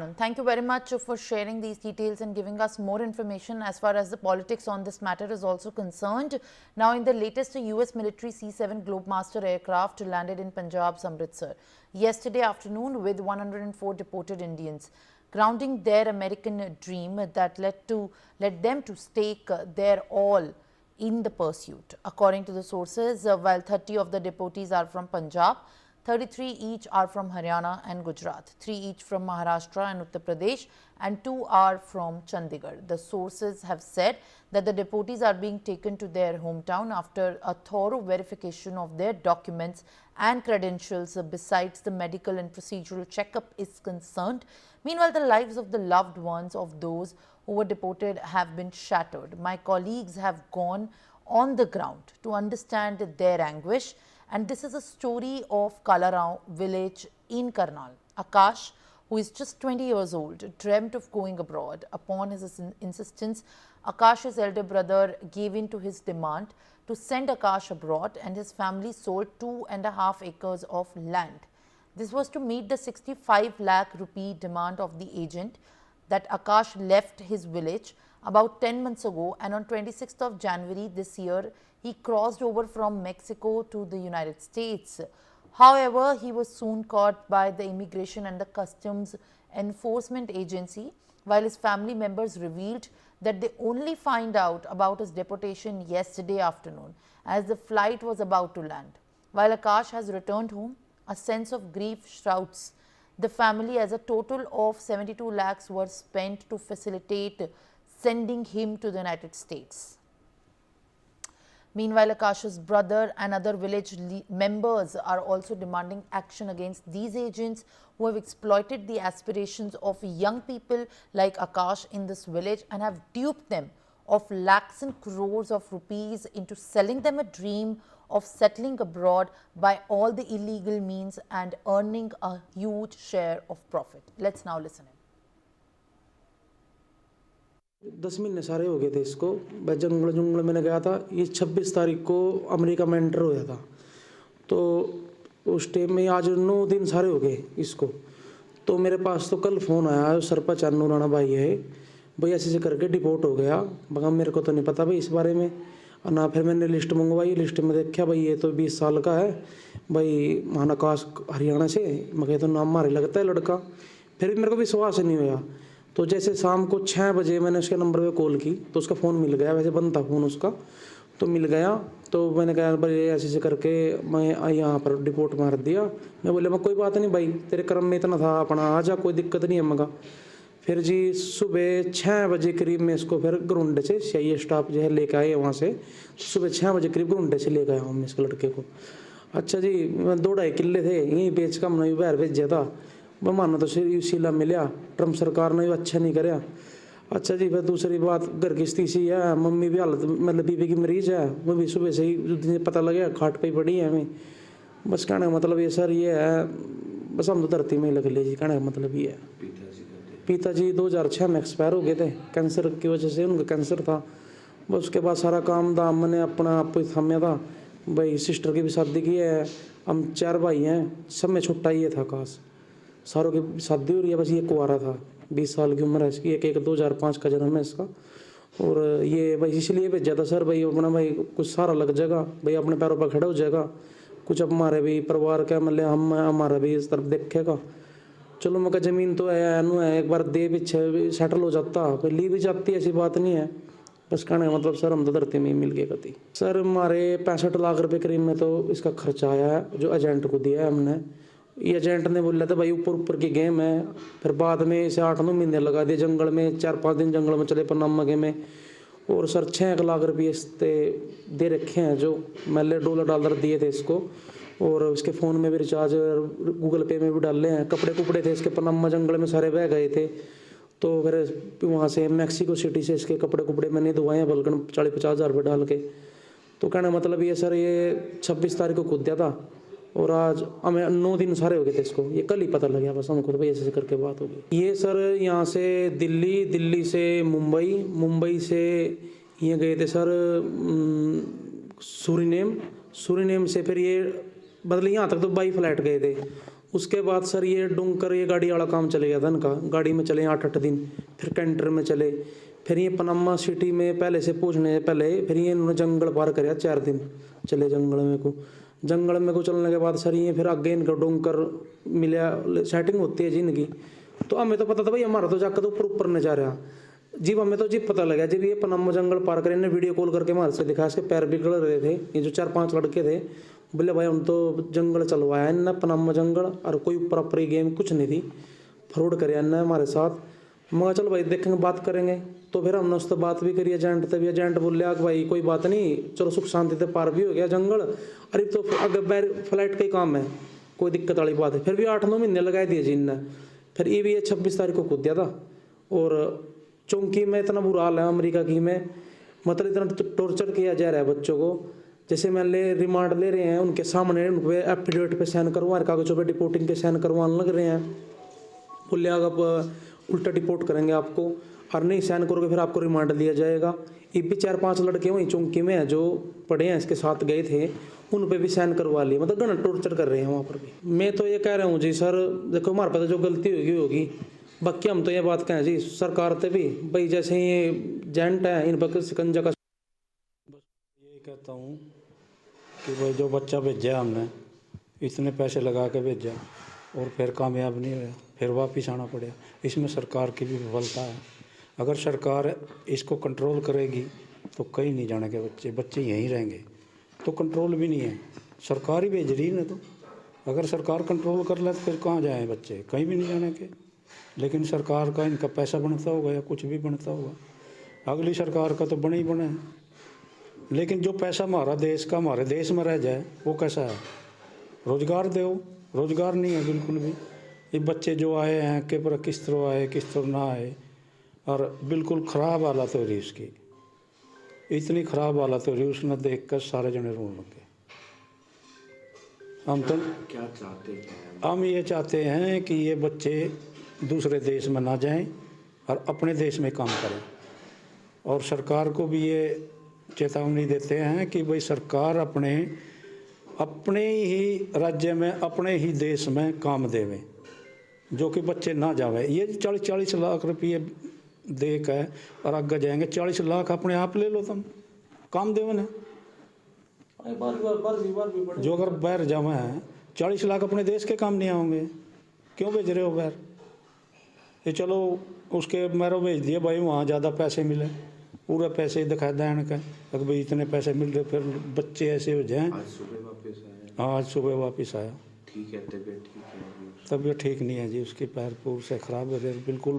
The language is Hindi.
Aryan, thank you very much for sharing these details and giving us more information as far as the politics on this matter is also concerned. Now, in the latest, US military C-7 Globemaster aircraft landed in Punjab's Amritsar yesterday afternoon with 104 deported Indians, grounding their American dream that led them to stake their all in the pursuit. According to the sources, while 30 of the deportees are from Punjab, 33 each are from Haryana and Gujarat, 3 each from Maharashtra and Uttar Pradesh, and 2 are from Chandigarh. The sources have said that the deportees are being taken to their hometown after a thorough verification of their documents and credentials besides the medical and procedural checkup is concerned. Meanwhile, the lives of the loved ones of those who were deported have been shattered. My colleagues have gone on the ground to understand their anguish. And this is a story of Kalarao village in Karnal. Akash, who is just 20 years old, dreamt of going abroad. Upon his insistence, Akash's elder brother gave in to his demand to send Akash abroad, and his family sold 2.5 acres of land. This was to meet the 65 lakh rupee demand of the agent that Akash left his village about 10 months ago, and on 26th of January this year, he crossed over from Mexico to the United States. However, he was soon caught by the Immigration and the Customs Enforcement Agency, while his family members revealed that they only find out about his deportation yesterday afternoon as the flight was about to land. While Akash has returned home, a sense of grief shrouds the family as a total of 72 lakhs were spent to facilitate sending him to the United States. Meanwhile, Akash's brother and other village members are also demanding action against these agents who have exploited the aspirations of young people like Akash in this village and have duped them of lakhs and crores of rupees into selling them a dream of settling abroad by all the illegal means and earning a huge share of profit. Let's now listen in. 10 महीने सारे हो गए थे इसको। मैं जंगल मैंने गया था। ये 26 तारीख को अमेरिका में एंटर होया था, तो उस टाइम में आज 9 दिन सारे हो गए इसको। तो मेरे पास तो कल फ़ोन आया, सरपंच अन्नू राणा भाई है, भाई ऐसे करके डिपोर्ट हो गया। मगर मेरे को तो नहीं पता भाई इस बारे में ना। फिर मैंने लिस्ट मंगवाई, लिस्ट में देखा भाई ये तो 20 साल का है भाई, महानकाश हरियाणा से। मगर तो नाम मारे लगता है लड़का। फिर भी मेरे को विश्वास नहीं हुआ। तो जैसे शाम को 6 बजे मैंने उसके नंबर पे कॉल की तो उसका फ़ोन मिल गया। वैसे बंद था फ़ोन उसका, तो मिल गया। तो मैंने कहा भाई ऐसे करके मैं यहाँ पर डिपोर्ट मार दिया। मैं बोले मैं कोई बात नहीं भाई, तेरे क्रम में इतना था, अपना आ जा, कोई दिक्कत नहीं है मगा। फिर जी सुबह 6 बजे करीब में इसको फिर ग्राउंड से CIA स्टाफ जो है लेके आए वहाँ से। सुबह 6 बजे करीब ग्राउंड से लेके आया हूँ मैं इसके लड़के को। अच्छा जी, मैं 2-2.5 किले थे यहीं बेच का मैंने बाहर भेजा था। मैं माना तो सीला मिला, ट्रम्प सरकार ने भी अच्छा नहीं कराया। अच्छा जी, फिर दूसरी बात घर की स्थिति है, मम्मी भी हालत मतलब बीबी की मरीज है, वो भी सुबह से ही पता लगे खाट पे ही पड़ी है हमें। बस कहने का मतलब ये सर ये है, बस हम तो धरती में ही लग ले जी। कहने का मतलब ये है पिताजी 2006 में एक्सपायर हो गए थे, कैंसर की वजह से उनका कैंसर था। बस उसके बाद सारा काम दाम मैंने अपना आप ही थामिया था। भाई सिस्टर की भी शादी की है, हम 4 भाई हैं, सब में छोटा ये था काश। सारों की शादी हो रही है, बस ये कुंवारा था, 20 साल की उम्र है इसकी। एक 2005 का जन्म है इसका। और ये भाई इसलिए भेजा था सर भाई अपना भाई कुछ सारा लग जाएगा, भाई अपने पैरों पर खड़ा हो जाएगा, कुछ अब हमारे भी परिवार का मतलब हम हमारा भी इस तरफ देखेगा। चलो मगर ज़मीन तो है, एक बार दे पीछे सेटल हो जाता, फिर ली भी जाती, ऐसी बात नहीं है। बस कहने का मतलब सर हम तो धरती में ही मिल गए कति। सर हमारे 65 लाख रुपए करीब में तो इसका खर्चा आया है, जो एजेंट को दिया है हमने। ये एजेंट ने बोला था भाई ऊपर की गेम है। फिर बाद में इसे 8-9 महीने लगा दिए जंगल में, 4-5 दिन जंगल में चले पनामा में। और सर 6 लाख रुपये इसते दे रखे हैं, जो मैले $डॉलर दिए थे इसको। और उसके फ़ोन में भी रिचार्ज, गूगल पे में भी डाले हैं। कपड़े थे इसके पनामा जंगल में सारे बह गए थे। तो फिर वहाँ से मैक्सिको सिटी से इसके कपड़े मैंने धुआए हैं बल्कि 40-50 हज़ार रुपये डाल के। तो कहने मतलब ये सर ये 26 तारीख को कूद दिया था और आज हमें 9 दिन सारे हो गए थे इसको। ये कल ही पता लगा बस हमको, तो भाई ऐसे करके बात हो गई। ये सर यहाँ से दिल्ली से मुंबई से ये गए थे सर सूरीनेम से। फिर ये मतलब यहाँ तक तो बाई फ्लाइट गए थे। उसके बाद सर ये डूंकर ये गाड़ी वाला काम चले गया था इनका, गाड़ी में चले 8-8 दिन, फिर कैंटर में चले, फिर ये पनामा सिटी में पहले से पूछने से पहले फिर ये इन्होंने जंगल पार कराया, 4 दिन चले जंगल में को चलने के बाद सर ये फिर आगे इनका डूंकर मिला, सेटिंग होती है जी इनकी। तो हमें तो पता था भाई हमारा तो जाकर तो ऊपर न जा रहा जी, हमें तो जी पता लगा जब ये पनामा जंगल पार करे, इन्हें वीडियो कॉल करके हमारे से दिखा, इसके पैर भी गड़ रहे थे, ये जो 4-5 लड़के थे, बोले भाई हम तो जंगल चलवाया इन्हें पनामा जंगल, और कोई प्रॉपर गेम कुछ नहीं थी, फ्रॉड करे इन्हें हमारे साथ। मगर चल भाई देखेंगे बात करेंगे, तो फिर हमने उससे बात भी करी एजेंट से भी, एजेंट बोले कि भाई कोई बात नहीं, चलो सुख शांति से पार भी हो गया जंगल, अरे तो अगर फ्लाइट का ही काम है, कोई दिक्कत वाली बात है। फिर भी 8-9 महीने लगा दिए जी इनने। फिर ये भी 26 तारीख को कूद दिया था। और चौंकी में इतना बुरा हाल है अमेरिका की में, मतलब इतना टॉर्चर किया जा रहा है बच्चों को। जैसे मान ले रिमांड ले रहे हैं उनके सामने, उन पे एफिडेविट पे साइन करवा, कागजों पे डिपोर्टिंग के साइन करवाने लग रहे हैं, बोले आप उल्टा डिपोर्ट करेंगे आपको, और नहीं साइन करोगे फिर आपको रिमांड लिया जाएगा। ये भी 4-5 लड़के वहीं चौंकी में हैं जो पढ़े हैं, इसके साथ गए थे, उन पे भी साइन करवा लिए, मतलब घना टॉर्चर कर रहे हैं वहाँ पर भी। मैं तो ये कह रहा हूँ जी सर, देखो हमारे पास जो गलती होगी, बाकी हम तो ये बात कहें जी सरकार से भी, भाई जैसे ये जेंट है इन पर शिकंजा का। यही कहता हूँ कि भाई जो बच्चा भेजा हमने, इतने पैसे लगा के भेजा और फिर कामयाब नहीं हुआ, फिर वापस आना पड़ा, इसमें सरकार की भी विफलता है। अगर सरकार इसको कंट्रोल करेगी तो कहीं नहीं जाने के बच्चे यहीं रहेंगे, तो कंट्रोल भी नहीं है, सरकार ही भेज रही है ना। तो अगर सरकार कंट्रोल कर ले तो फिर कहाँ जाएँ बच्चे, कहीं भी नहीं जाने के। लेकिन सरकार का इनका पैसा बनता होगा या कुछ भी बनता होगा, अगली सरकार का तो बने ही बने। लेकिन जो पैसा हमारा देश का हमारे देश में रह जाए वो कैसा है? रोज़गार दो, रोज़गार नहीं है बिल्कुल भी। ये बच्चे जो आए हैं के पर किस तरह आए किस तरह ना आए, और बिल्कुल ख़राब हालत हो रही उसकी, इतनी ख़राब हालत हो रही उसने देख कर सारे जने रोने लगे। हम तो क्या चाहते हैं? हम ये चाहते हैं कि ये बच्चे दूसरे देश में ना जाएं और अपने देश में काम करें, और सरकार को भी ये चेतावनी देते हैं कि भाई सरकार अपने ही राज्य में अपने ही देश में काम देवे, जो कि बच्चे ना जावे। ये 40-40 लाख रुपये दे के और आगे जाएंगे, 40 लाख अपने आप ले लो तुम, काम देवे ना। जो अगर बाहर जावे हैं 40 लाख अपने देश के काम नहीं आएंगे, क्यों भेज रहे हो बाहर? ये चलो उसके मैरो भेज दिए भाई वहाँ ज़्यादा पैसे मिले, पूरे पैसे दिखा दें का, अगर भाई इतने पैसे मिल रहे, फिर बच्चे ऐसे हो जाएं। आज सुबह वापस आया? हाँ आज सुबह वापस आया। ठीक है, तबीयत ठीक है? तबीयत ठीक नहीं है जी, उसके पैर पूर से ख़राब है बिल्कुल।